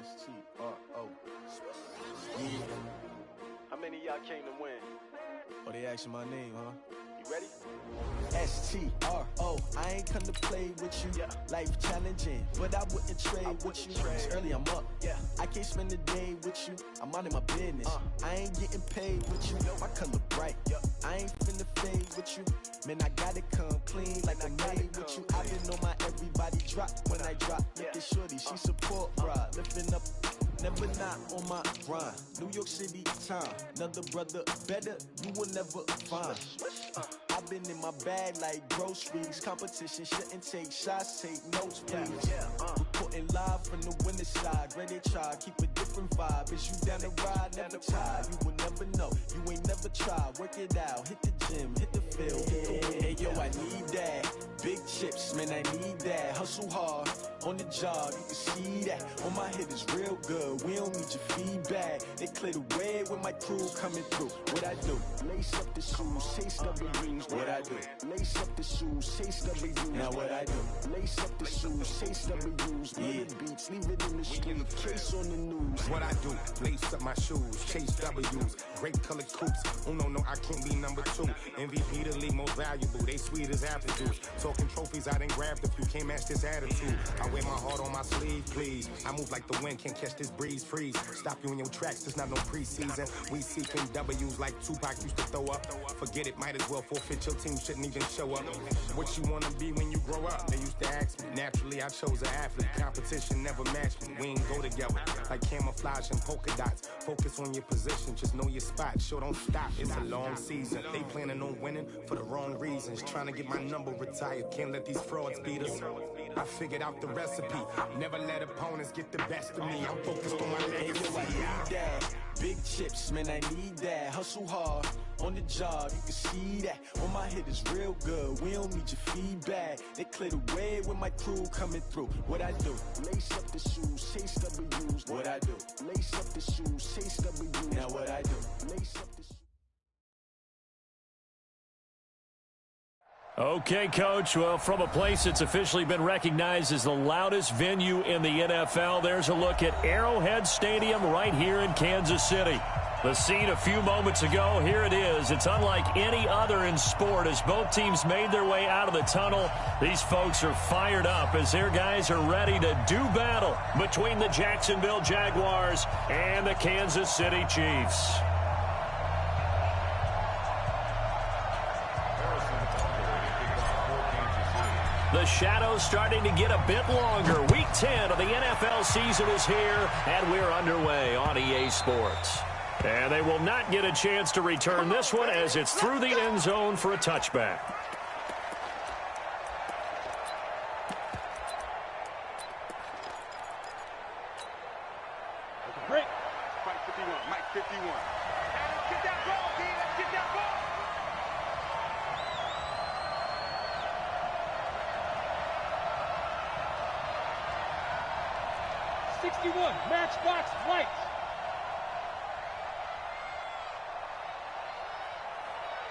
S-T-R-O. Yeah. How many of y'all came to win? Oh, they asking my name, huh? You ready? S-T-R-O. I ain't come to play with you. Yeah. Life challenging, but I wouldn't trade with you. It's early, I'm up. Yeah. I can't spend the day with you. I'm minding my business. I ain't getting paid with you. My color bright. I ain't finna fade with you. Man, I gotta come clean like I'm made with you. I been on my everybody drop when I drop. Look at shorty, she support ride. Lifting up, never not on my grind. New York City time, another brother better, you will never find. I've been in my bag like groceries. Competition shouldn't take shots, take notes, please. Reporting live from the winter side. Ready to try, keep a different vibe. Is you down the ride, never tired. You will never know, you ain't never tried. Work it out, hit the gym, hit the field, hit the win. Hey yo, I need that. Big chips, man, I need that. Hustle hard, on the job, you can see that. On my hit is real good, we don't need your feedback. They clear the way with my crew coming through. What I do? Lace up the shoes, chase W's. What I do? Lace up the shoes, chase W's. Now what I do? Lace up the shoes, chase W's. Yeah, beats, leave it in the street, case on the news. What I do? Lace up my shoes, chase W's. Great colored coops. Oh no, I can't be number 2. MVP the league most valuable. They sweet as apple juice. Talking trophies, I done grabbed a few. Can't match this attitude. I wear my heart on my sleeve, please. I move like the wind, can't catch this breeze. Freeze. Stop you in your tracks. There's not no preseason. We seeking W's like Tupac used to throw up. Forget it, might as well forfeit. Your team shouldn't even show up. What you wanna be when you grow up? They used to ask me. Naturally, I chose an athlete. Competition never matched me. We ain't go together like camouflage and polka dots. Focus on your position, just know your spot. Sure, don't stop. It's a long season. They planning on winning for the wrong reasons. Trying to get my number retired. Can't let these frauds beat us. I figured out the recipe. Never let opponents get the best of me. I'm focused on my legacy. I need that. Big chips, man, I need that. Hustle hard, on the job, you can see that. On my hit is real good, we don't need your feedback. They clear the way with my crew coming through. What I do? Lace up the shoes, chase W's. What I do? Lace up the shoes, chase W's. Now what I do? Lace up the shoes. Okay, Coach. Well, from a place that's officially been recognized as the loudest venue in the NFL, there's a look at Arrowhead Stadium right here in Kansas City. The scene a few moments ago, here it is. It's unlike any other in sport as both teams made their way out of the tunnel. These folks are fired up as their guys are ready to do battle between the Jacksonville Jaguars and the Kansas City Chiefs. The shadow's starting to get a bit longer. Week 10 of the NFL season is here, and we're underway on EA Sports. And they will not get a chance to return this one as it's through the end zone for a touchback. Break. Mike 51. Mike 51. Let's get that ball, D. Let's get that ball. Matchbox lights.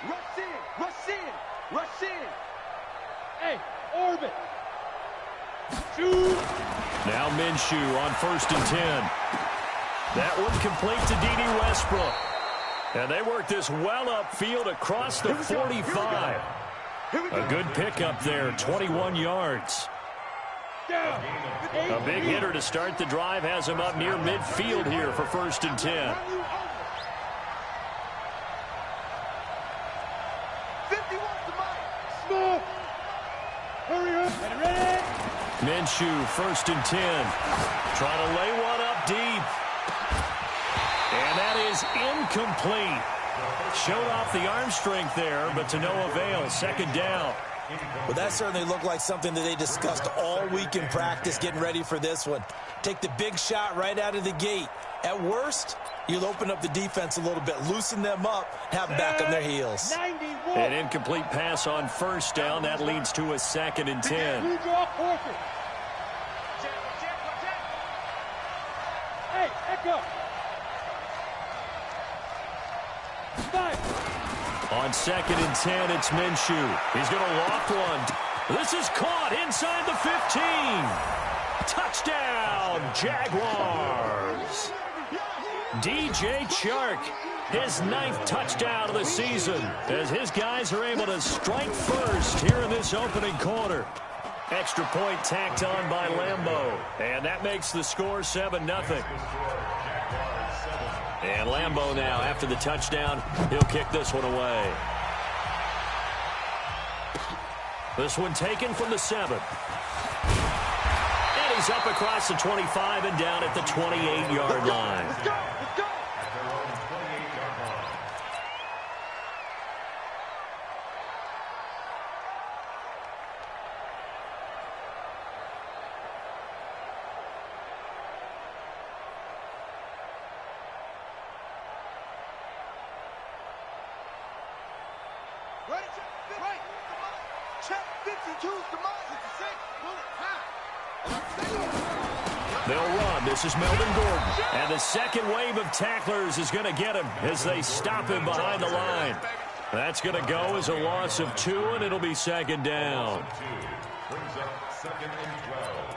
Rush in, rush in, rush in. Hey, orbit. Shoot. Now Minshew on 1st and 10. That one complete to D.D. Westbrook. And they work this well upfield across the 45. A good pickup there, 21 yards. A big hitter to start the drive has him up near midfield here for 1st and 10. 51 to Mike. Smoke. Hurry up. Ready. Minshew, 1st and 10. Trying to lay one up deep. And that is incomplete. Showed off the arm strength there, but to no avail. 2nd down. Well, that certainly looked like something that they discussed all week in practice, getting ready for this one. Take the big shot right out of the gate. At worst, you'll open up the defense a little bit, loosen them up, have them back on their heels. 91. An incomplete pass on 1st down. That leads to a 2nd and 10. Blue draw forfeit. Hey, echo. Five. On 2nd and 10, it's Minshew. He's going to loft one. This is caught inside the 15. Touchdown, Jaguars. DJ Chark, his 9th touchdown of the season, as his guys are able to strike first here in this opening quarter. Extra point tacked on by Lambeau, and that makes the score 7-0. And Lambeau now, after the touchdown, he'll kick this one away. This one taken from the 7. And he's up across the 25 and down at the 28-yard line. Let's go. Let's go. Right. Check 52. They'll run. This is Melvin Gordon. And the second wave of tacklers is going to get him as they stop him behind the line. That's going to go as a loss of 2, and it'll be second down. Brings up 2nd and 12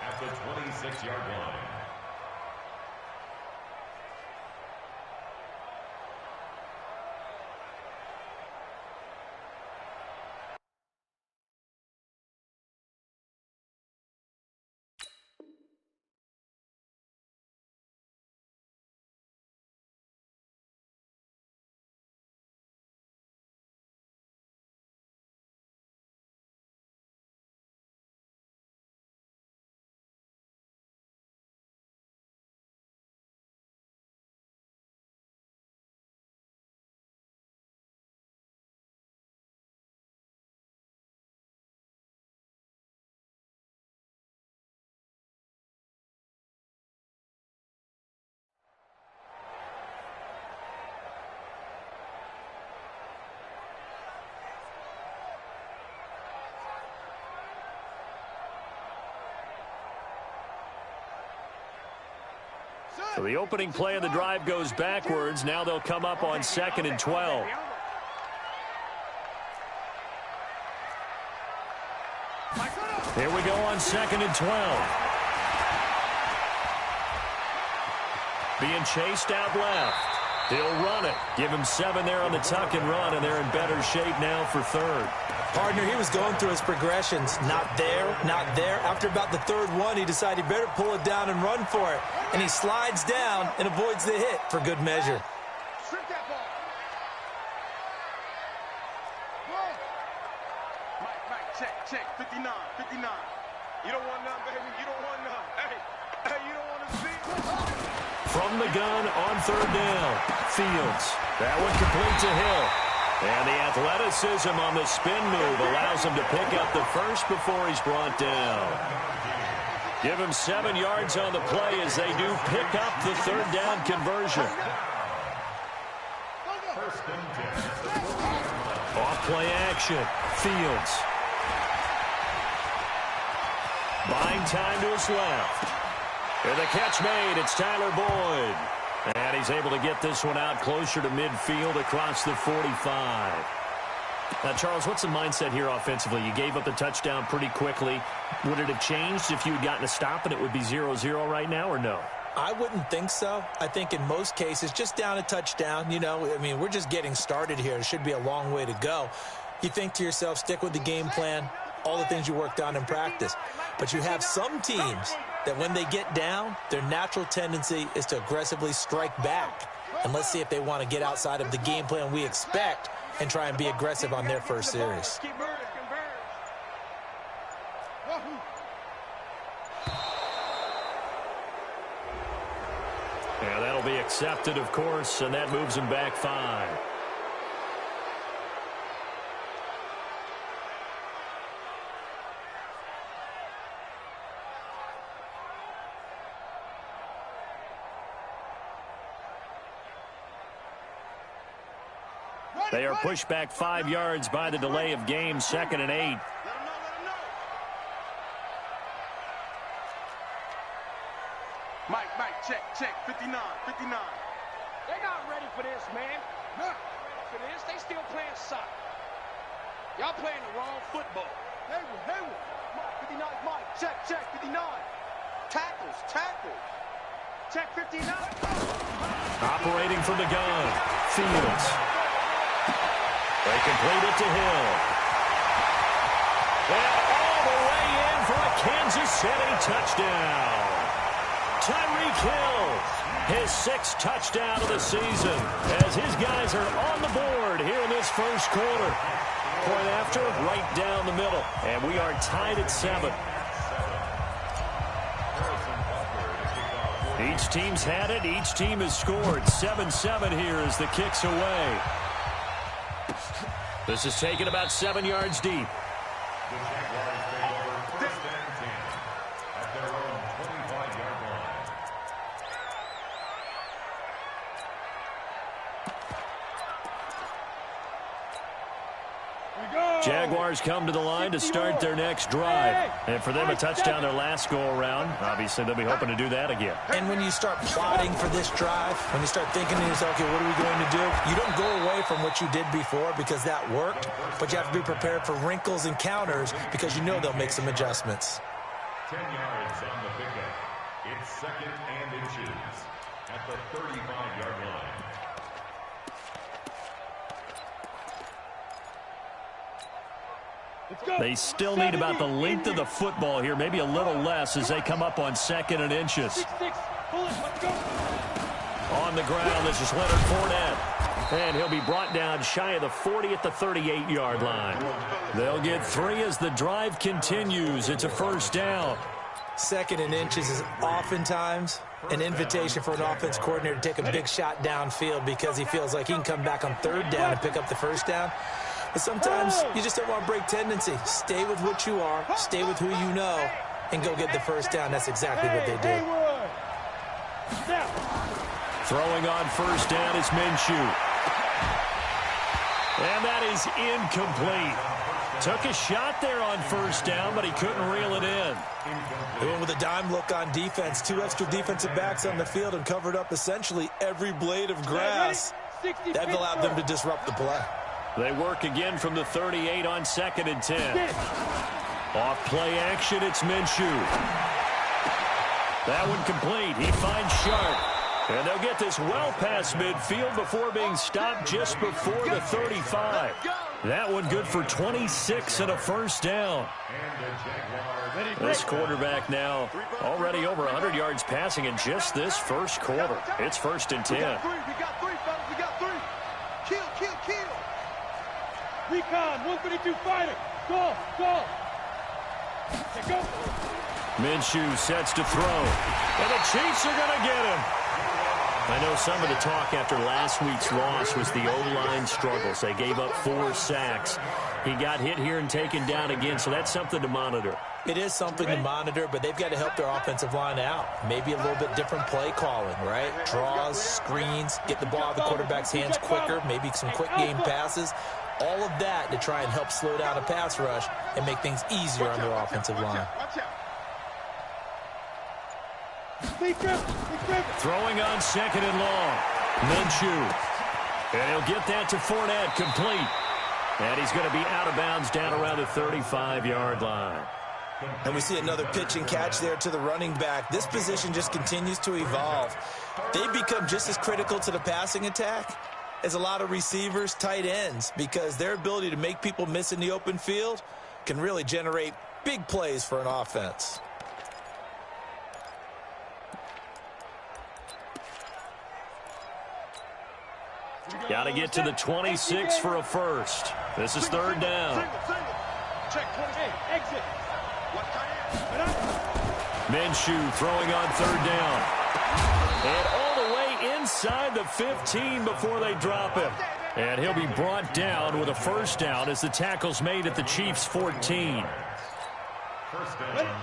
at the 26-yard line. So the opening play of the drive goes backwards. Now they'll come up on 2nd and 12. Here we go on 2nd and 12. Being chased out left. He'll run it. Give him 7 there on the tuck and run, and they're in better shape now for 3rd. Partner, he was going through his progressions. Not there, not there. After about the 3rd one, he decided he better pull it down and run for it. And he slides down and avoids the hit for good measure. Strip that ball. Whoa. Mike, check. 59. You don't want none, baby. You don't want none. Hey, you don't want to see. From the gun on 3rd down. Fields. That one complete to Hill. And the athleticism on the spin move allows him to pick up the first before he's brought down. Give him 7 yards on the play as they do pick up the 3rd down conversion. Off play action. Fields. Buying time to his left. And the catch made. It's Tyler Boyd. And he's able to get this one out closer to midfield across the 45. Now, Charles, what's the mindset here offensively? You gave up the touchdown pretty quickly. Would it have changed if you had gotten a stop and it would be 0-0 right now, or no? I wouldn't think so. I think in most cases, just down a touchdown, we're just getting started here. It should be a long way to go. You think to yourself, stick with the game plan, all the things you worked on in practice. But you have some teams that when they get down, their natural tendency is to aggressively strike back. And let's see if they want to get outside of the game plan we expect and try and be aggressive on their first series. Yeah, that'll be accepted, of course, and that moves him back 5. They are pushed back 5 yards by the delay of game, 2nd and 8. Mike, check. 59. They're not ready for this, man. Not ready for this. They still playing soccer. Y'all playing the wrong football. Hayward. 59, Mike. Check. 59. Tackles. Check 59. Operating from the gun. Fields. They complete it to Hill. And all the way in for a Kansas City touchdown. Tyreek Hill, his 6th touchdown of the season, as his guys are on the board here in this first quarter. Point after, right down the middle. And we are tied at 7. Each team's had it. Each team has scored. 7-7 here as the kick's away. This is taken about 7 yards deep. The Jaguars take over 1st and 10 at their own 25-yard line. Jaguars come to the line to start their next drive. And for them, a touchdown their last go-around. Obviously, they'll be hoping to do that again. And when you start plotting for this drive, when you start thinking to yourself, okay, what are we going to do? You don't go away from what you did before because that worked, but you have to be prepared for wrinkles and counters because you know they'll make some adjustments. 10 yards on the pickup. It's 2nd and inches at the 35-yard line. They still need about the length of the football here, maybe a little less as they come up on 2nd and inches. On the ground, this is Leonard Fournette. And he'll be brought down shy of the 40 at the 38-yard line. They'll get 3 as the drive continues. It's a 1st down. 2nd and inches is oftentimes an invitation for an offense coordinator to take a big shot downfield because he feels like he can come back on 3rd down and pick up the 1st down. But sometimes you just don't want to break tendency. Stay with what you are, stay with who you know, and go get the 1st down. That's exactly what they did. Throwing on 1st down is Minshew. And that is incomplete. Took a shot there on 1st down, but he couldn't reel it in. They went with a dime look on defense. 2 extra defensive backs on the field and covered up essentially every blade of grass. That allowed them to disrupt the play. They work again from the 38 on 2nd and 10. Off play action, it's Minshew. That one complete. He finds Sharp. And they'll get this well past midfield before being stopped just before the 35. That one good for 26 and a 1st down. This quarterback now already over 100 yards passing in just this first quarter. It's 1st and 10. We got 3, fellas. We got 3. Kill. Recon, 152 fighter. Go. Okay, go. Minshew sets to throw. And the Chiefs are going to get him. I know some of the talk after last week's loss was the O-line struggles. They gave up 4 sacks. He got hit here and taken down again, so that's something to monitor. It is something to monitor, but they've got to help their offensive line out. Maybe a little bit different play calling, right? Draws, screens, get the ball out of the quarterback's hands quicker, maybe some quick game passes. All of that to try and help slow down a pass rush and make things easier on their offensive line. Throwing on 2nd and long. Minshew. And he'll get that to Fournette, complete. And he's going to be out of bounds down around the 35-yard line. And we see another pitch and catch there to the running back. This position just continues to evolve. They become just as critical to the passing attack as a lot of receivers, tight ends, because their ability to make people miss in the open field can really generate big plays for an offense. Got to get to the 26 for a 1st. This is 3rd down. Check 28, exit. Minshew throwing on 3rd down. And all the way inside the 15 before they drop him. And he'll be brought down with a 1st down as the tackle's made at the Chiefs' 14.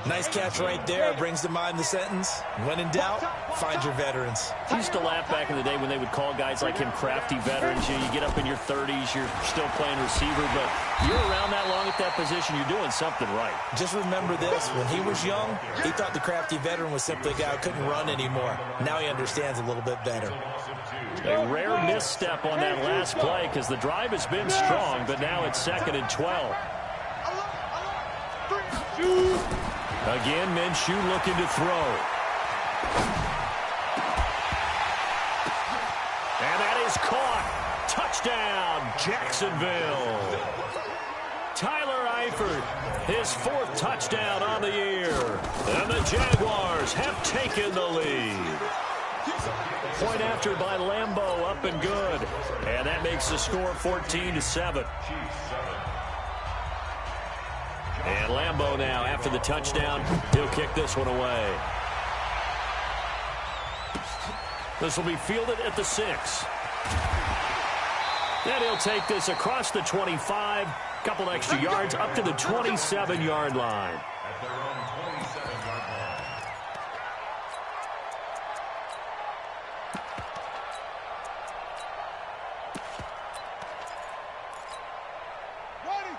Nice catch right there. Brings to mind the sentence, when in doubt, find your veterans. I used to laugh back in the day when they would call guys like him crafty veterans. You get up in your 30s, you're still playing receiver, but you're around that long at that position, you're doing something right. Just remember this, when he was young, he thought the crafty veteran was simply a guy who couldn't run anymore. Now he understands a little bit better. A rare misstep on that last play because the drive has been strong, but now it's 2nd and 12. Again, Minshew looking to throw. And that is caught. Touchdown, Jacksonville. Tyler Eifert, his 4th touchdown on the year. And the Jaguars have taken the lead. Point after by Lambeau, up and good. And that makes the score 14-7. And Lambeau now, after the touchdown, he'll kick this one away. This will be fielded at the 6. And he'll take this across the 25, couple extra yards, up to the 27-yard line. At their own 27-yard line.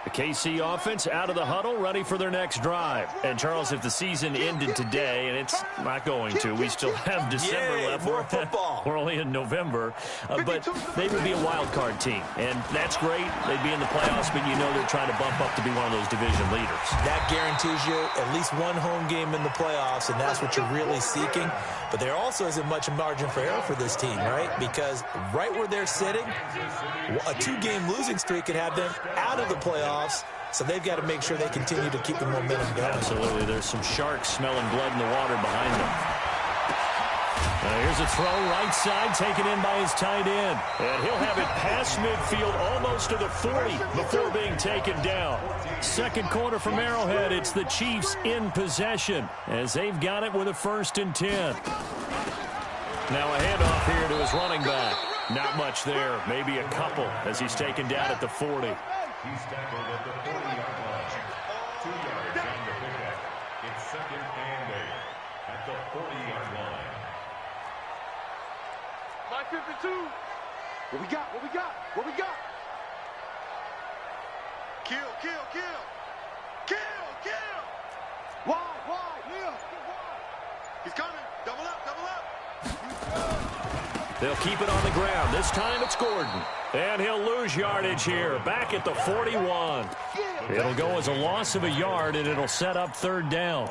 The KC offense out of the huddle, ready for their next drive. And, Charles, if the season ended today, and it's not going to, we still have December left. More football. We're only in November. But they would be a wild card team. And that's great. They'd be in the playoffs, but you know they're trying to bump up to be one of those division leaders. That guarantees you at least one home game in the playoffs, and that's what you're really seeking. But there also isn't much margin for error for this team, right? Because right where they're sitting, a 2-game losing streak could have them out of the playoffs. So they've got to make sure they continue to keep the momentum going. Absolutely. There's some sharks smelling blood in the water behind them. Here's a throw right side taken in by his tight end. And he'll have it past midfield almost to the 40 before being taken down. Second quarter from Arrowhead. It's the Chiefs in possession as they've got it with a 1st and 10. Now a handoff here to his running back. Not much there. Maybe a couple as he's taken down at the 40. He's tackled at the 40-yard line. 2 yards on the pickup. It's 2nd and 8 at the 40-yard line. 5:52. What we got? What we got? What we got? Kill, kill, kill. Kill, kill. Wide. Leo. He's coming. Double up, double up. They'll keep it on the ground. This time it's Gordon. And he'll lose yardage here. Back at the 41. It'll go as a loss of a yard, and it'll set up 3rd down.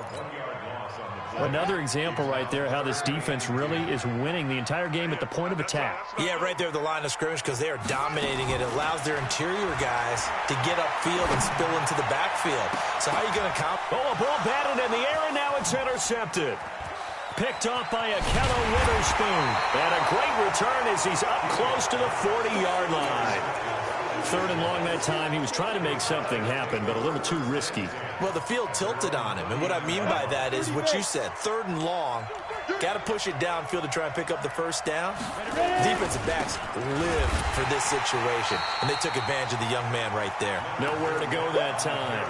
Another example right there how this defense really is winning the entire game at the point of attack. Yeah, right there at the line of scrimmage because they are dominating it. It allows their interior guys to get upfield and spill into the backfield. So how are you going to count? Oh, a ball batted in the air, and now it's intercepted. Picked off by Akello Witherspoon. And a great return as he's up close to the 40-yard line. 3rd and long that time. He was trying to make something happen, but a little too risky. Well, the field tilted on him. And what I mean by that is what you said. 3rd and long. Got to push it downfield to try and pick up the 1st down. Defensive backs live for this situation. And they took advantage of the young man right there. Nowhere to go that time.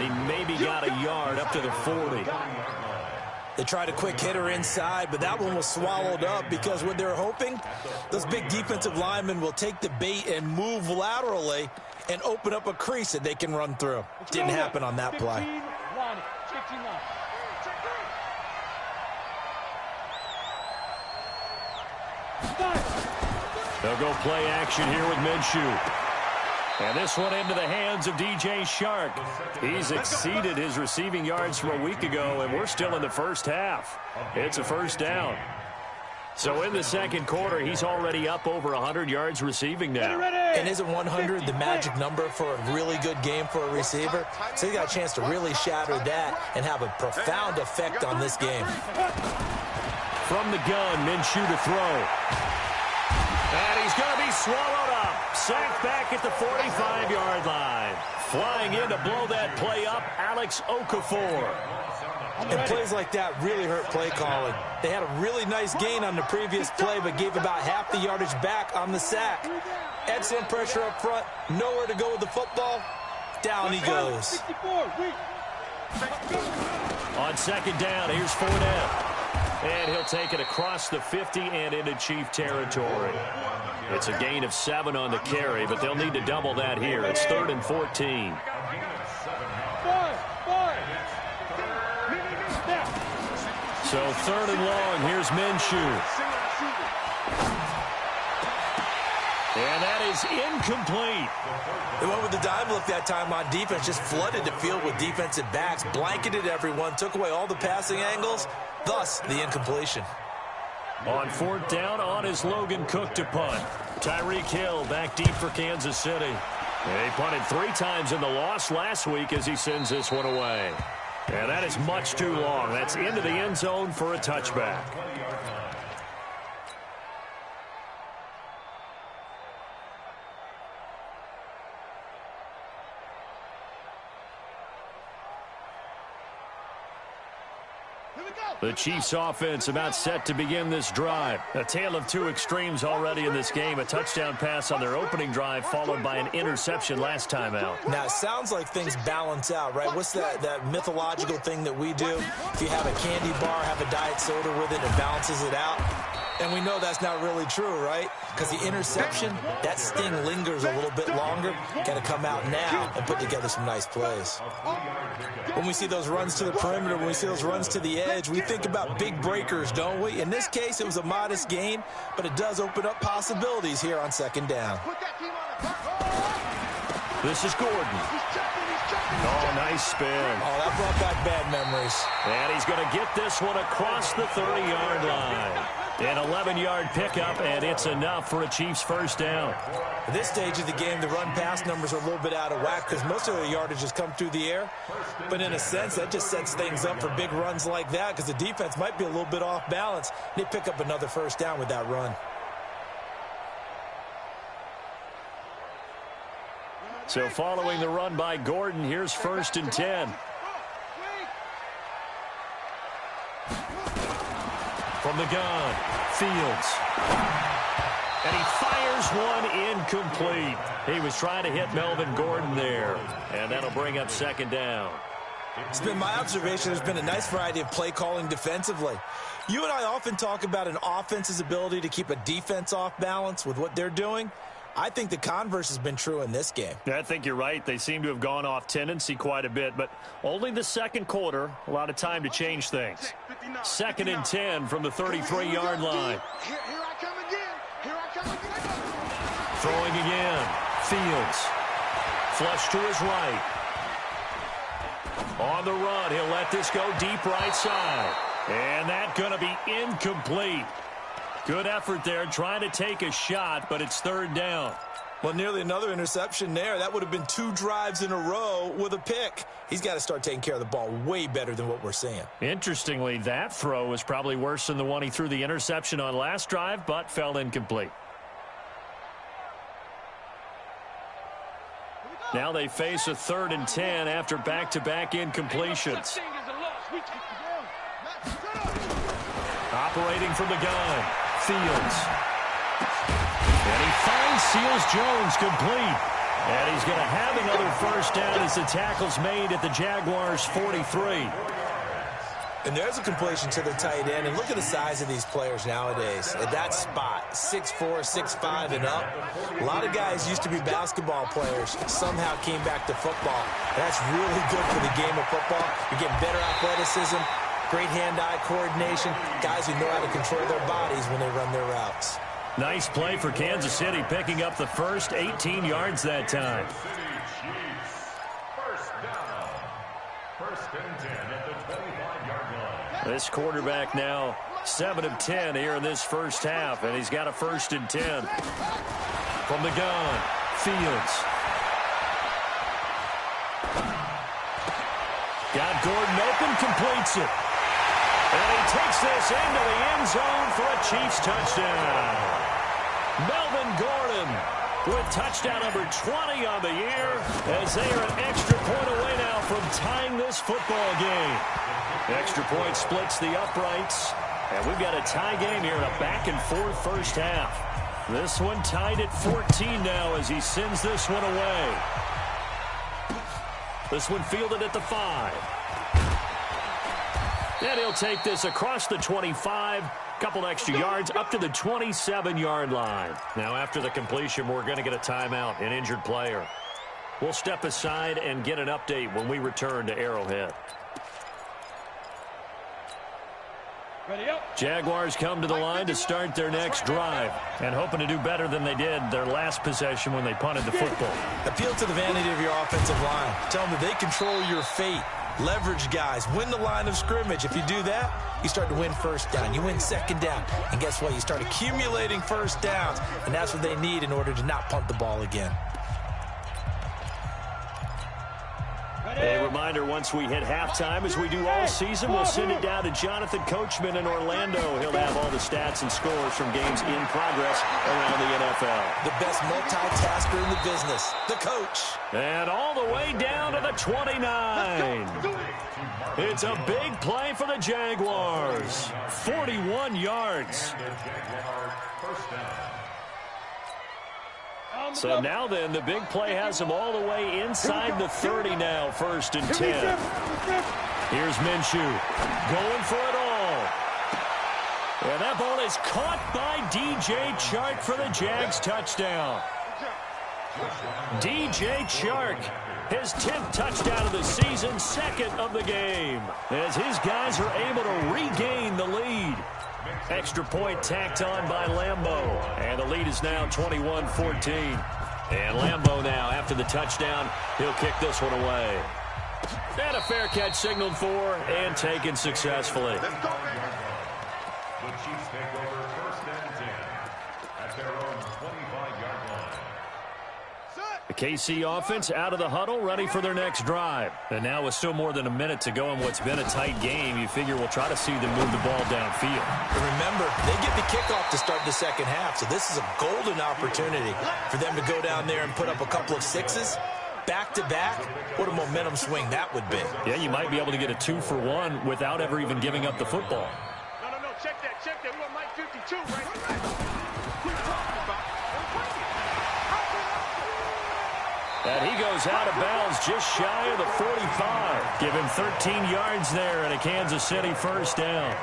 He maybe got a yard up to the 40. They tried a quick hitter inside, but that one was swallowed up because what they're hoping, those big defensive linemen will take the bait and move laterally and open up a crease that they can run through. Didn't happen on that play. They'll go play action here with Minshew. And this one into the hands of DJ Shark. He's exceeded his receiving yards from a week ago, and we're still in the first half. It's a 1st down. So in the second quarter, he's already up over 100 yards receiving now. And isn't 100 the magic number for a really good game for a receiver? So he got a chance to really shatter that and have a profound effect on this game. From the gun, Minshew to throw. And he's going to be swallowed up. Sacked back at the 45-yard line. Flying in to blow that play up, Alex Okafor. And plays like that really hurt play calling. They had a really nice gain on the previous play, but gave about half the yardage back on the sack. Excellent pressure up front. Nowhere to go with the football. Down he goes. On 2nd down, here's Fournette. And he'll take it across the 50 and into Chief territory. It's a gain of 7 on the carry, but they'll need to double that here. It's 3rd and 14. So 3rd and long, here's Minshew. And that is incomplete. They went with the dime look that time on defense, just flooded the field with defensive backs, blanketed everyone, took away all the passing angles, thus the incompletion. On fourth down, on is Logan Cook to punt. Tyreek Hill back deep for Kansas City. He punted 3 times in the loss last week as he sends this one away. And that is much too long. That's into the end zone for a touchback. The Chiefs offense about set to begin this drive. A tale of 2 extremes already in this game. A touchdown pass on their opening drive followed by an interception last time out. Now, it sounds like things balance out, right? What's that mythological thing that we do? If you have a candy bar, have a diet soda with it, it balances it out. And we know that's not really true, right? Because the interception, that sting lingers a little bit longer. Got to come out now and put together some nice plays. When we see those runs to the perimeter, when we see those runs to the edge, we think about big breakers, don't we? In this case, it was a modest gain, but it does open up possibilities here on second down. This is Gordon. Oh, nice spin. Oh, that brought back bad memories. And he's going to get this one across the 30-yard line. An 11-yard pickup, and it's enough for a Chiefs first down. At this stage of the game, the run-pass numbers are a little bit out of whack because most of the yardage has come through the air. But in a sense, that just sets things up for big runs like that because the defense might be a little bit off balance. They pick up another first down with that run. So following the run by Gordon, here's 1st and 10. From the gun, Fields. And he fires one incomplete. He was trying to hit Melvin Gordon there. And that'll bring up second down. It's been my observation there's been a nice variety of play calling defensively. You and I often talk about an offense's ability to keep a defense off balance with what they're doing. I think the converse has been true in this game. I think you're right. They seem to have gone off tendency quite a bit, but only the second quarter, a lot of time to change things. 2nd and 10 from the 33-yard line. Here I come again. Here I come again. Throwing again. Fields. Flush to his right. On the run, he'll let this go deep right side. And that's going to be incomplete. Good effort there, trying to take a shot, but it's 3rd down. Well, nearly another interception there. That would have been 2 drives in a row with a pick. He's got to start taking care of the ball way better than what we're seeing. Interestingly, that throw was probably worse than the one he threw the interception on last drive, but fell incomplete. Now they face a 3rd and 10 after back-to-back incompletions. Operating from the gun, Fields. And he finds Seals-Jones complete. And he's going to have another first down as the tackle's made at the Jaguars' 43. And there's a completion to the tight end. And look at the size of these players nowadays. At that spot, 6'4", 6'5", and up. A lot of guys used to be basketball players. Somehow came back to football. That's really good for the game of football. You're getting better athleticism, great hand-eye coordination. Guys who know how to control their bodies when they run their routes. Nice play for Kansas City, picking up the first 18 yards that time. First down. 1st and 10 at the 25-yard line. This quarterback now 7 of 10 here in this first half, and he's got a 1st and 10. From the gun, Fields. Got Gordon open, completes it. And he takes this into the end zone for a Chiefs touchdown. Melvin Gordon with touchdown number 20 on the year as they are an extra point away now from tying this football game. Extra point splits the uprights, and we've got a tie game here in a back-and-forth first half. This one tied at 14 now as he sends this one away. This one fielded at the 5. And he'll take this across the 25, couple extra yards, up to the 27-yard line. Now, after the completion, we're going to get a timeout, an injured player. We'll step aside and get an update when we return to Arrowhead. Jaguars come to the line to start their next drive and hoping to do better than they did their last possession when they punted the football. Appeal to the vanity of your offensive line. Tell them that they control your fate. Leverage guys. Win the line of scrimmage. If you do that, you start to win first down. You win second down. And guess what? You start accumulating first downs. And that's what they need in order to not punt the ball again. A reminder, once we hit halftime, as we do all season, we'll send it down to Jonathan Coachman in Orlando. He'll have all the stats and scores from games in progress around the NFL. The best multitasker in the business, the coach. And all the way down to the 29. It's a big play for the Jaguars. 41 yards. So now then, the big play has them all the way inside the 30 now, 1st and 10. Here's Minshew going for it all. And that ball is caught by DJ Chark for the Jags touchdown. DJ Chark, his 10th touchdown of the season, 2nd of the game, as his guys are able to regain the lead. Extra point tacked on by Lambeau. And the lead is now 21-14. And Lambeau now, after the touchdown, he'll kick this one away. And a fair catch signaled for and taken successfully. The Chiefs take over 1st and 10 at their own 25-yard line. The KC offense out of the huddle, ready for their next drive. And now with still more than a minute to go in what's been a tight game, you figure we'll try to see them move the ball downfield. And remember, they get the kickoff to start the second half, so this is a golden opportunity for them to go down there and put up a couple of sixes. Back-to-back, what a momentum swing that would be. Yeah, you might be able to get a 2-for-1 without ever even giving up the football. No, check that. We want Mike 52 right. And he goes out of bounds just shy of the 45. Give him 13 yards there and a Kansas City 1st down.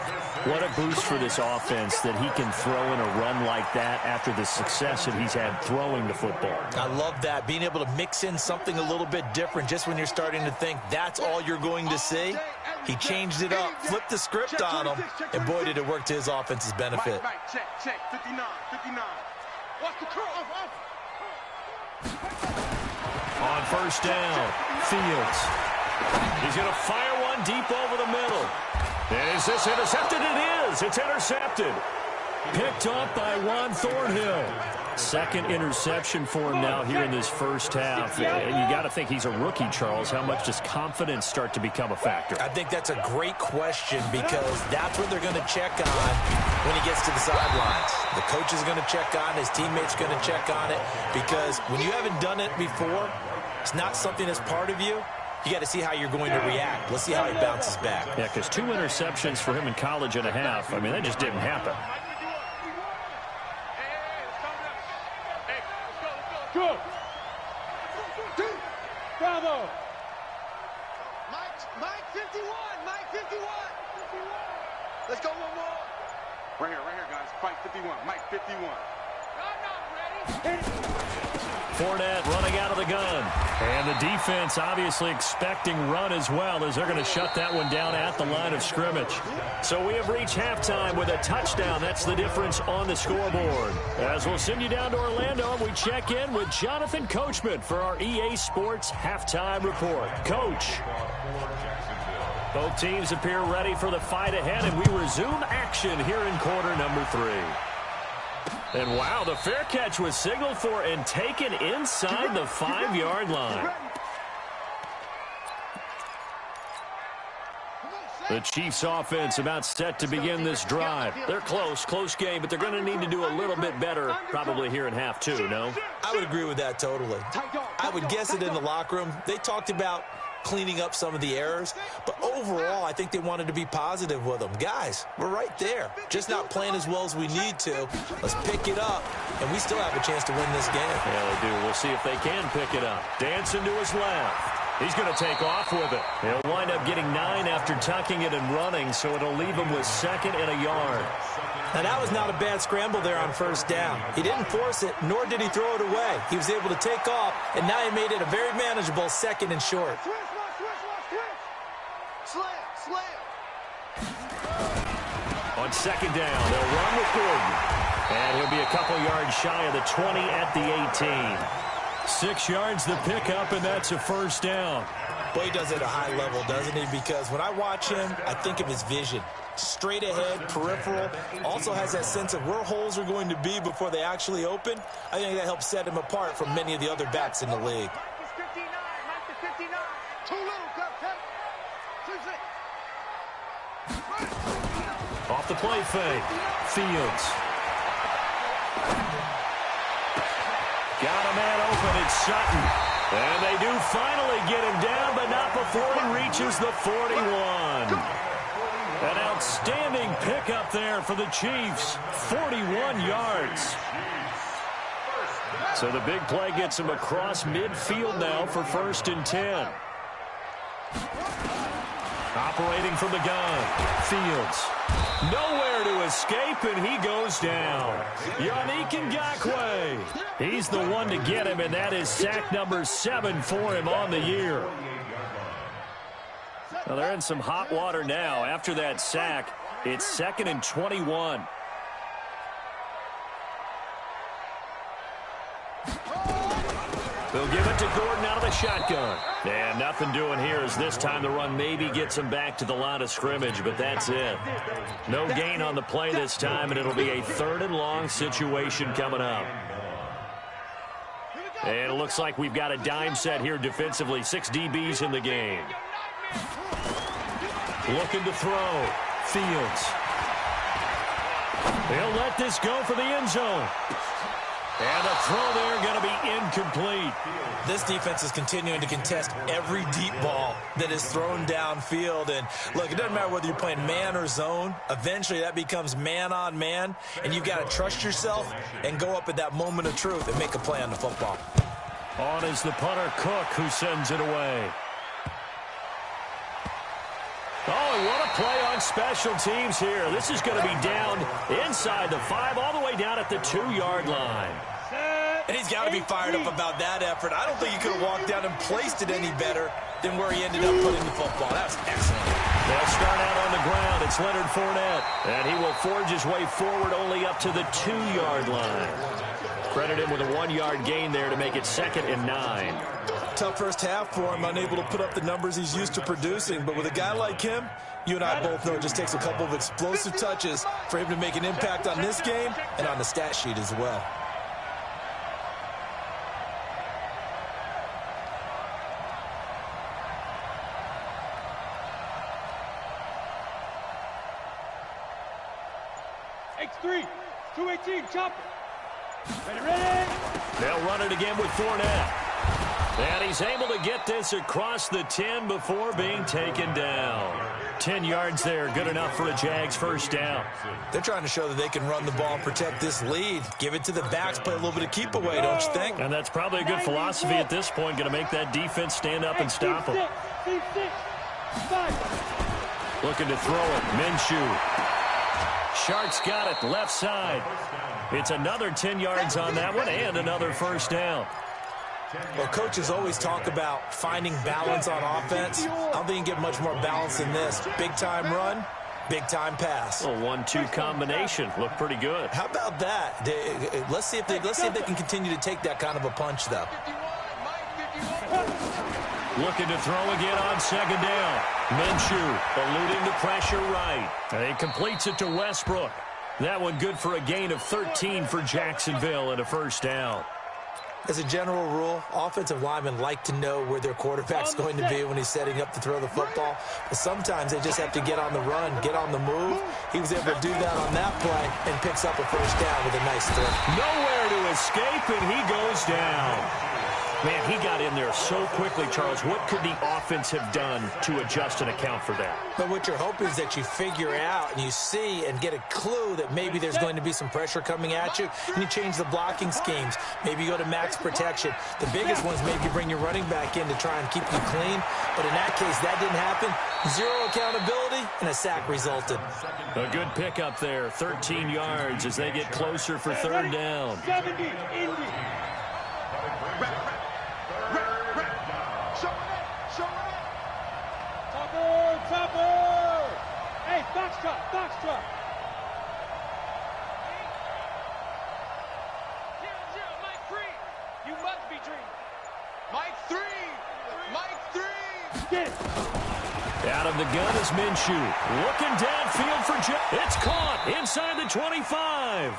What a boost for this offense that he can throw in a run like that after the success that he's had throwing the football. I love that, being able to mix in something a little bit different just when you're starting to think that's all you're going to see. He changed it up, flipped the script on him, and boy, did it work to his offense's benefit. Mike, check, 59. Watch the curl. On 1st down, Fields. He's going to fire one deep over the middle. And is this intercepted? It is. It's intercepted. Picked off by Juan Thornhill. 2nd interception for him now here in this 1st half. And you got to think he's a rookie, Charles. How much does confidence start to become a factor? I think that's a great question because that's what they're going to check on when he gets to the sidelines. The coach is going to check on it. His teammates are going to check on it because when you haven't done it before, it's not something that's part of you. You got to see how you're going to react. Let's see how he bounces back. Yeah, because 2 interceptions for him in college and a half. I mean, that just didn't happen. Go. Bravo. Mike 51. Let's go one more. Right here, guys. Fight 51. Mike 51. Fournette running out of the gun. And the defense obviously expecting run as well as they're going to shut that one down at the line of scrimmage. So we have reached halftime with a touchdown. That's the difference on the scoreboard. As we'll send you down to Orlando and we check in with Jonathan Coachman for our EA Sports Halftime Report. Coach. Both teams appear ready for the fight ahead, and we resume action here in quarter number 3. And wow, the fair catch was signaled for and taken inside the 5-yard line. The Chiefs offense about set to begin this drive. They're close game, but they're going to need to do a little bit better probably here in half 2, no? I would agree with that totally. I would guess it in the locker room. They talked about cleaning up some of the errors, but overall I think they wanted to be positive with them. Guys, we're right there, just not playing as well as we need to. Let's pick it up, and we still have a chance to win this game. Yeah, they do. We'll see if they can pick it up. Dancing to his left. He's going to take off with it. He'll wind up getting 9 after tucking it and running, so it'll leave him with 2nd and a yard. Now, that was not a bad scramble there on 1st down. He didn't force it, nor did he throw it away. He was able to take off, and now he made it a very manageable 2nd and short. On second down, they'll run with Gordon. And he'll be a couple yards shy of the 20 at the 18. 6 yards the pickup, and that's a first down. Boy, he does it at a high level, doesn't he? Because when I watch him, I think of his vision. Straight ahead, peripheral. Also has that sense of where holes are going to be before they actually open. I think that helps set him apart from many of the other backs in the league. Off the play fake. Fields. Got a man open. It's Sutton. And they do finally get him down, but not before he reaches the 41. An outstanding pickup there for the Chiefs. 41 yards. So the big play gets him across midfield now for 1st and 10. Operating from the gun. Fields. Nowhere to escape, and he goes down. Yannick Ngakoue. He's the one to get him, and that is sack number 7 for him on the year. Well, they're in some hot water now. After that sack, it's 2nd and 21. They'll give it to Gordon out of the shotgun. And nothing doing here as this time the run maybe gets him back to the line of scrimmage, but that's it. No gain on the play this time, and it'll be a 3rd and long situation coming up. And it looks like we've got a dime set here defensively. 6 DBs in the game. Looking to throw. Fields. They'll let this go for the end zone. And the throw there going to be incomplete. This defense is continuing to contest every deep ball that is thrown downfield. And, look, it doesn't matter whether you're playing man or zone. Eventually that becomes man on man. And you've got to trust yourself and go up at that moment of truth and make a play on the football. On is the punter, Cook, who sends it away. Oh, and what a play on special teams here. This is going to be down inside the 5, all the way down at the 2-yard line. And he's got to be fired up about that effort. I don't think he could have walked down and placed it any better than where he ended up putting the football. That was excellent. They'll start out on the ground. It's Leonard Fournette. And he will forge his way forward only up to the 2-yard line. Credit him with a 1-yard gain there to make it 2nd and 9. Tough first half for him, unable to put up the numbers he's used to producing. But with a guy like him, you and I both know it just takes a couple of explosive touches for him to make an impact on this game and on the stat sheet as well. X3, 218, chop. Ready. They'll run it again with Fournette. And he's able to get this across the 10 before being taken down. 10 yards there, good enough for a Jags first down. They're trying to show that they can run the ball and protect this lead. Give it to the backs, play a little bit of keep away, don't you think? And that's probably a good philosophy at this point, going to make that defense stand up and stop them. Looking to throw it, Minshew. Shark's got it, left side. It's another 10 yards on that one and another first down. Well, coaches always talk about finding balance on offense. I don't think you can get much more balance than this. Big-time run, big-time pass. A 1-2 combination. Looked pretty good. How about that? Let's see if they can continue to take that kind of a punch, though. Looking to throw again on second down. Minshew eluding the pressure right. And he completes it to Westbrook. That one good for a gain of 13 for Jacksonville and a first down. As a general rule, offensive linemen like to know where their quarterback's going to be when he's setting up to throw the football. But sometimes they just have to get on the run, get on the move. He was able to do that on that play and picks up a first down with a nice throw. Nowhere to escape, and he goes down. Man, he got in there so quickly, Charles. What could the offense have done to adjust and account for that? But what you're hoping is that you figure out and you see and get a clue that maybe there's going to be some pressure coming at you, and you change the blocking schemes. Maybe you go to max protection. The biggest ones maybe bring your running back in to try and keep you clean. But in that case, that didn't happen. Zero accountability, and a sack resulted. A good pickup there, 13 yards as they get closer for third down. 70, Indy. Topper! Hey, Foxtrot! rugby dream. Mike 3. Mike 3. Get. Out of the gun is Minshew. Looking downfield for it's caught inside the 25.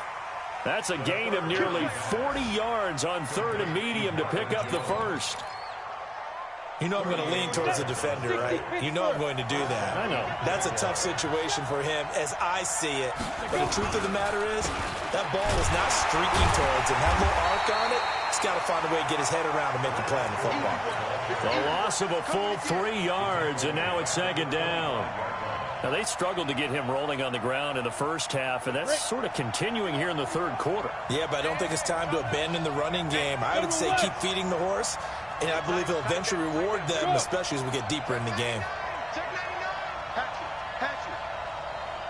That's a gain of nearly 40 yards on 3rd and medium to pick up the first. You know I'm going to lean towards the defender, right? You know I'm going to do that. I know. That's a tough situation for him as I see it. But the truth of the matter is, that ball is not streaking towards him. That little arc on it, he's got to find a way to get his head around to make a play on the football. The loss of a full 3 yards, and now it's 2nd down. Now, they struggled to get him rolling on the ground in the first half, and that's sort of continuing here in the 3rd quarter. Yeah, but I don't think it's time to abandon the running game. I would say keep feeding the horse, and I believe he'll eventually reward them, especially as we get deeper in the game.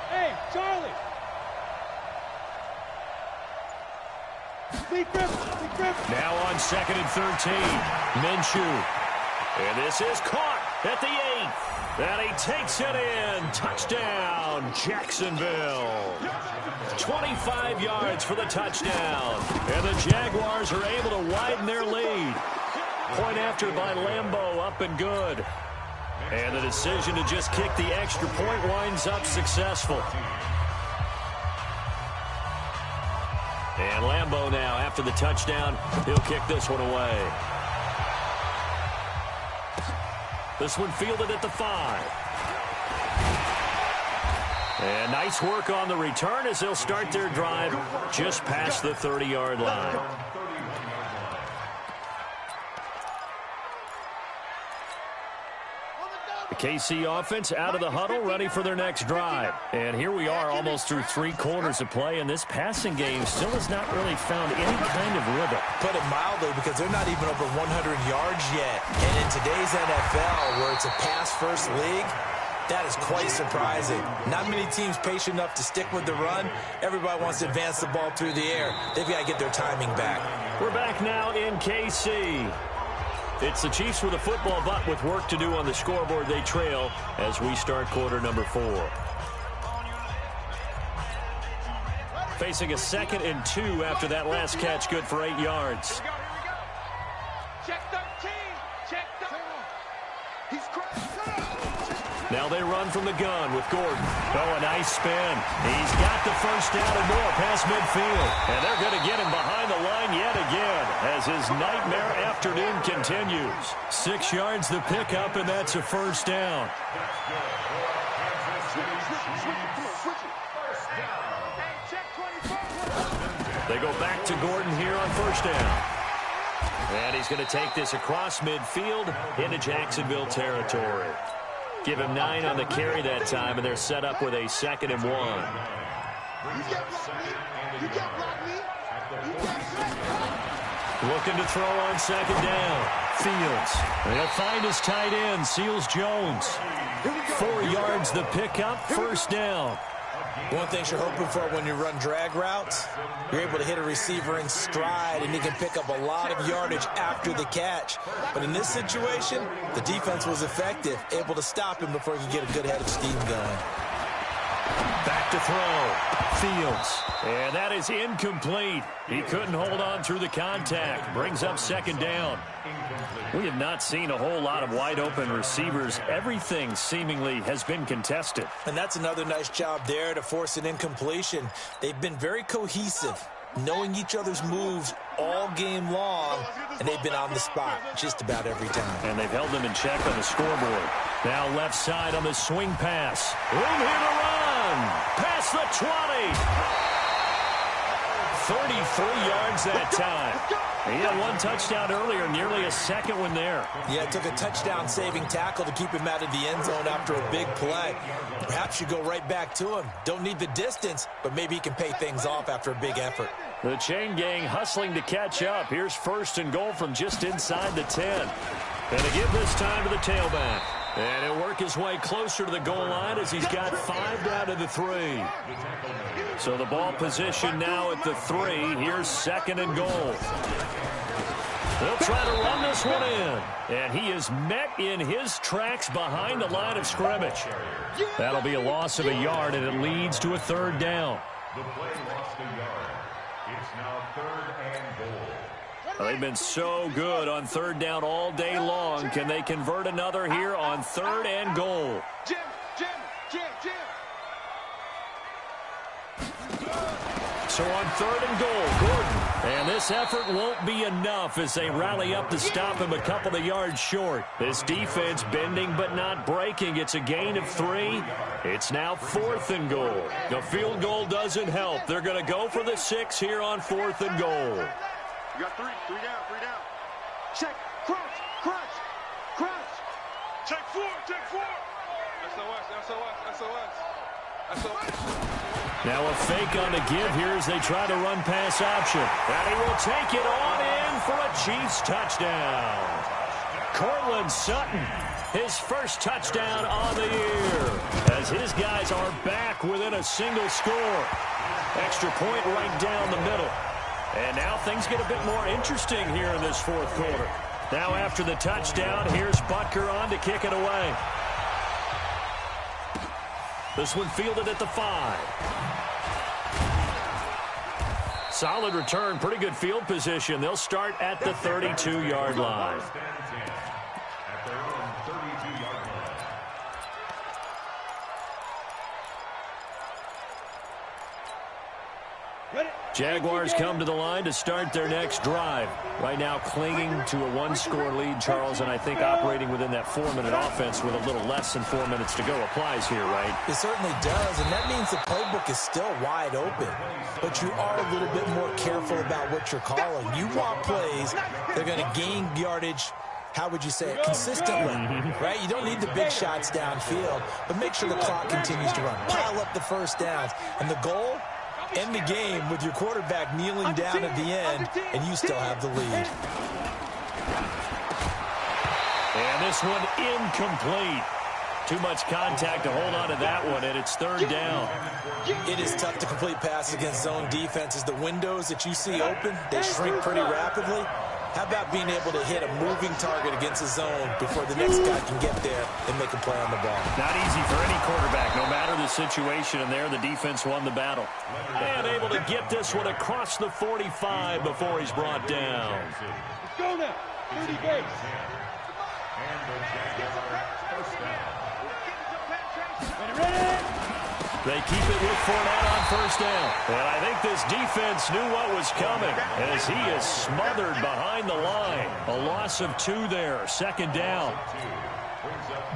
Hey, Charlie. Big grip. Now on 2nd and 13. Minshew. And this is caught at the 8th. And he takes it in. Touchdown, Jacksonville. 25 yards for the touchdown. And the Jaguars are able to widen their lead. Point after by Lambeau, up and good. And the decision to just kick the extra point winds up successful. And Lambeau now, after the touchdown, he'll kick this one away. This one fielded at the 5. And nice work on the return as they'll start their drive just past the 30-yard line. The KC offense out of the huddle, ready for their next drive. And here we are almost through 3 quarters of play, and this passing game still has not really found any kind of rhythm. Put it mildly, because they're not even over 100 yards yet. And in today's NFL, where it's a pass-first league, that is quite surprising. Not many teams patient enough to stick with the run. Everybody wants to advance the ball through the air. They've got to get their timing back. We're back now in KC. It's the Chiefs with a football, but with work to do on the scoreboard, they trail as we start quarter number 4. Facing a 2nd and 2 after that last catch, good for 8 yards. Here we go. Check 13. Check 13. He's cracked. Now they run from the gun with Gordon. Oh, a nice spin. He's got the first down and more past midfield. And they're going to get him behind the line yet again as his nightmare afternoon continues. 6 yards the pickup, and that's a first down. They go back to Gordon here on first down. And he's going to take this across midfield into Jacksonville territory. Give him 9 on the carry that time, and they're set up with a 2nd and 1. Looking to throw on 2nd down. Fields. They'll find his tight end, Seals Jones. 4 yards the pickup, first down. One thing you're hoping for when you run drag routes, you're able to hit a receiver in stride, and he can pick up a lot of yardage after the catch. But in this situation, the defense was effective, able to stop him before he could get a good head of steam going. Back to throw. Fields. And that is incomplete. He couldn't hold on through the contact. Brings up 2nd down. We have not seen a whole lot of wide-open receivers. Everything seemingly has been contested. And that's another nice job there to force an incompletion. They've been very cohesive, knowing each other's moves all game long, and they've been on the spot just about every time. And they've held them in check on the scoreboard. Now left side on the swing pass. Room here to run. Past the 20. 33 yards that time. He had 1 touchdown earlier, nearly a 2nd one there. Yeah, it took a touchdown-saving tackle to keep him out of the end zone after a big play. Perhaps you go right back to him. Don't need the distance, but maybe he can pay things off after a big effort. The chain gang hustling to catch up. Here's 1st and goal from just inside the 10. And to give this time to the tailback. And he'll work his way closer to the goal line as he's got 5 down to the 3. So the ball position now at the 3. Here's 2nd and goal. They'll try to run this one in. And he is met in his tracks behind the line of scrimmage. That'll be a loss of a yard, and it leads to a 3rd down. The play lost a yard. It's now 3rd and goal. Well, they've been so good on third down all day long. Can they convert another here on 3rd and goal? Jim. So on 3rd and goal, Gordon. And this effort won't be enough as they rally up to stop him a couple of yards short. This defense bending but not breaking. It's a gain of 3. It's now 4th and goal. The field goal doesn't help. They're going to go for the 6 here on 4th and goal. You got 3 down. Check, crunch. Check 4. SOS. Now a fake on the give here as they try to run pass option. And he will take it on in for a Chiefs touchdown. Cortland Sutton, his first touchdown on the year, as his guys are back within a single score. Extra point right down the middle. And now things get a bit more interesting here in this 4th quarter. Now after the touchdown, here's Butker on to kick it away. This one fielded at the 5. Solid return, pretty good field position. They'll start at the 32-yard line. At their own 32-yard line. Jaguars come to the line to start their next drive. Right now clinging to a 1-score lead, Charles, and I think operating within that 4-minute offense with a little less than 4 minutes to go applies here, right? It certainly does, and that means the playbook is still wide open. But you are a little bit more careful about what you're calling. You want plays that are going to gain yardage, how would you say it, consistently, right? You don't need the big shots downfield, but make sure the clock continues to run. Pile up the first downs. And the goal? End the game with your quarterback kneeling down at the end, and you still have the lead. And this one incomplete. Too much contact to hold on to that one, and it's 3rd down. It is tough to complete passes against zone defenses. The windows that you see open, they shrink pretty rapidly. How about being able to hit a moving target against a zone before the next guy can get there and make a play on the ball? Not easy for any quarterback, no matter the situation, and there the defense won the battle. And able to get this one across the 45 before he's brought down. Let's go now. 30 base. And the Jaguars first down. Ready? They keep it with Fournette on 1st down. And I think this defense knew what was coming as he is smothered behind the line. A loss of 2 there. 2nd down.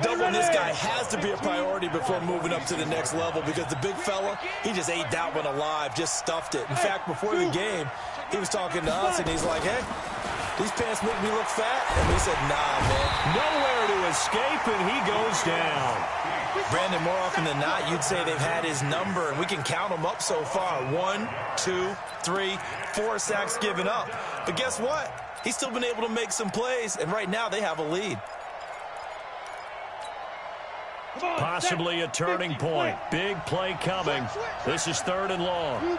Doubling this guy has to be a priority before moving up to the next level because the big fella, he just ate that one alive, just stuffed it. In fact, before the game, he was talking to us, and he's like, hey, these pants make me look fat. And we said, nah, man. Nowhere to escape, and he goes down. Brandon, more often than not, you'd say they've had his number, and we can count them up so far. 1, 2, 3, 4 sacks given up. But guess what? He's still been able to make some plays, and right now they have a lead. Possibly a turning point. Big play coming. This is 3rd and long.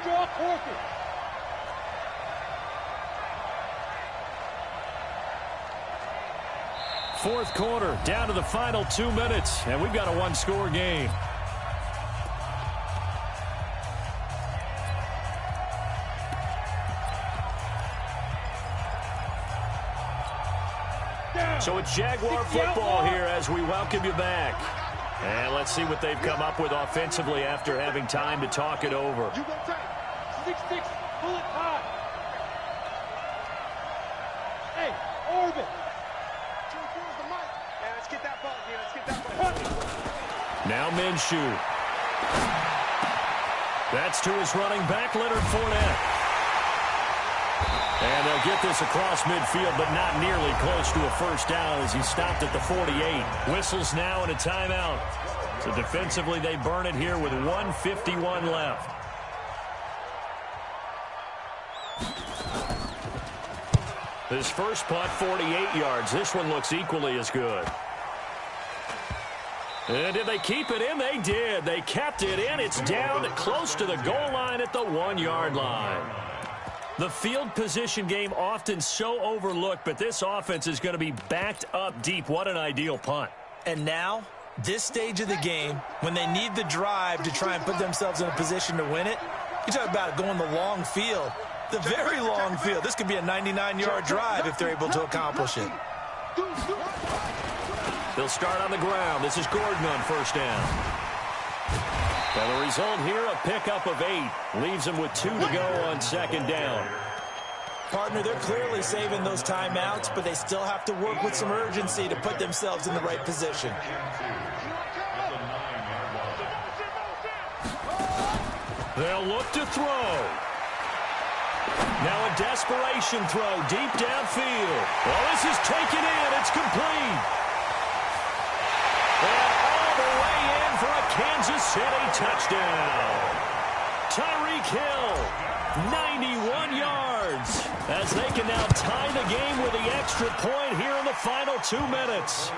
Fourth quarter, down to the final 2 minutes, and we've got a 1-score game. So it's Jaguar football here as we welcome you back. And let's see what they've come up with offensively after having time to talk it over. 6-6, pull it high. Hey, orbit. Let's get that ball here. Let's get that ball. Now Minshew. That's to his running back, Leonard Fournette. And they'll get this across midfield, but not nearly close to a first down as he stopped at the 48. Whistles now and a timeout. So defensively, they burn it here with 1:51 left. His first punt, 48 yards. This one looks equally as good. And did they keep it in? They did. They kept it in. It's down close to the goal line at the 1-yard line. The field position game often so overlooked, but this offense is going to be backed up deep. What an ideal punt. And now, this stage of the game, when they need the drive to try and put themselves in a position to win it, you talk about going the long field. The very long field. This could be a 99-yard drive if they're able to accomplish it. They'll start on the ground. This is Gordon on first down. Well, the result here, a pickup of 8. Leaves them with 2 to go on second down. Partner, they're clearly saving those timeouts, but they still have to work with some urgency to put themselves in the right position. They'll look to throw. Now a desperation throw deep downfield. Well, this is taken in. It's complete. And all the way in for a Kansas City touchdown. Tyreek Hill, 91 yards, as they can now tie the game with the extra point here in the final 2 minutes.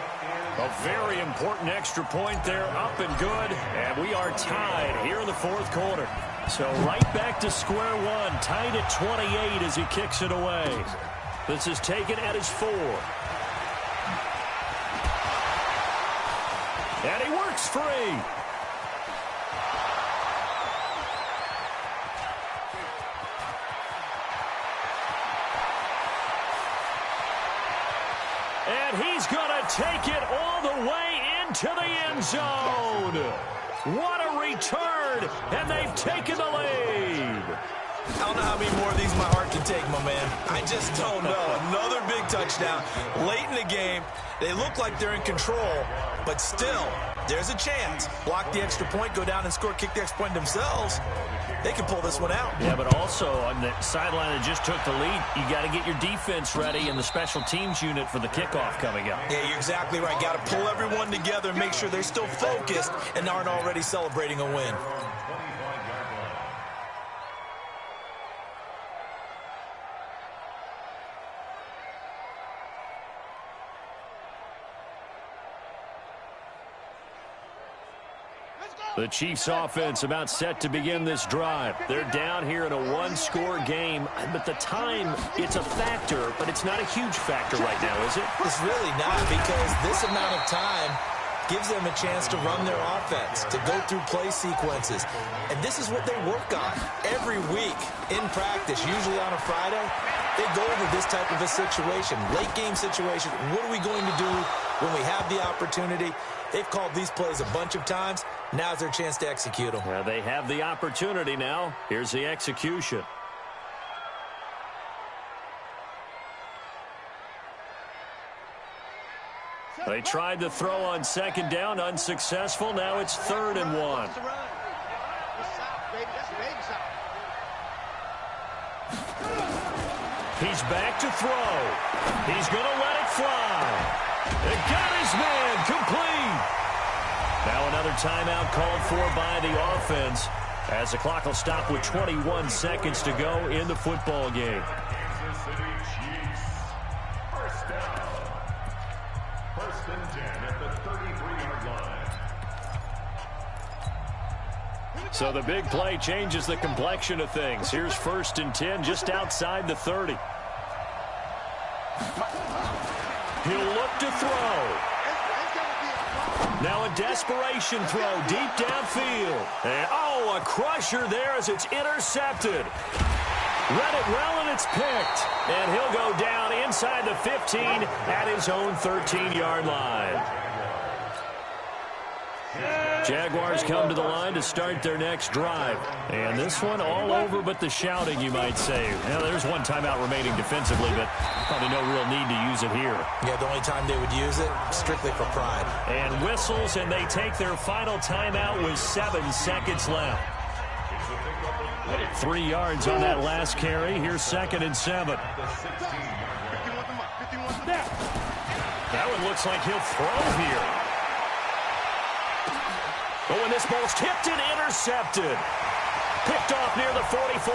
A very important extra point there, up and good, and we are tied here in the fourth quarter. So right back to square one, tied at 28 as he kicks it away. This is taken at his 4. And he works free. And he's going to take it all the way into the end zone. What a return, and they've taken the lead. I don't know how many more of these my heart can take, my man. I just don't know. Another big touchdown late in the game. They look like they're in control, but still, there's a chance. Block the extra point, go down and score, kick the extra point themselves. They can pull this one out. Yeah, but also on the sideline that just took the lead, you got to get your defense ready and the special teams unit for the kickoff coming up. Yeah, you're exactly right. Got to pull everyone together and make sure they're still focused and aren't already celebrating a win. The Chiefs offense about set to begin this drive. They're down here in a one-score game, but the time, it's a factor, but it's not a huge factor right now, is it? It's really not, because this amount of time gives them a chance to run their offense, to go through play sequences. And this is what they work on every week in practice, usually on a Friday. They go over this type of a situation, late game situation. What are we going to do when we have the opportunity? They've called these plays a bunch of times. Now's their chance to execute them. Well, they have the opportunity now. Here's the execution. They tried to throw on second down, unsuccessful. Now it's 3rd and 1. He's back to throw. He's going to let it fly. It got his man complete. Now another timeout called for by the offense as the clock will stop with 21 seconds to go in the football game. Kansas City Chiefs. First down. 1st and 10 at the 33-yard line. So the big play changes the complexion of things. Here's 1st and 10 just outside the 30. He'll look to throw. Now a desperation throw deep downfield. And, a crusher there as it's intercepted. Read it well, and it's picked. And he'll go down inside the 15 at his own 13-yard line. Jaguars come to the line to start their next drive. And this one all over but the shouting, you might say. Now, there's one timeout remaining defensively, but probably no real need to use it here. Yeah, the only time they would use it, strictly for pride. And whistles, and they take their final timeout with 7 seconds left. 3 yards on that last carry. Here's 2nd and 7. That one looks like he'll throw here. Oh, and this ball's tipped and intercepted. Picked off near the 44.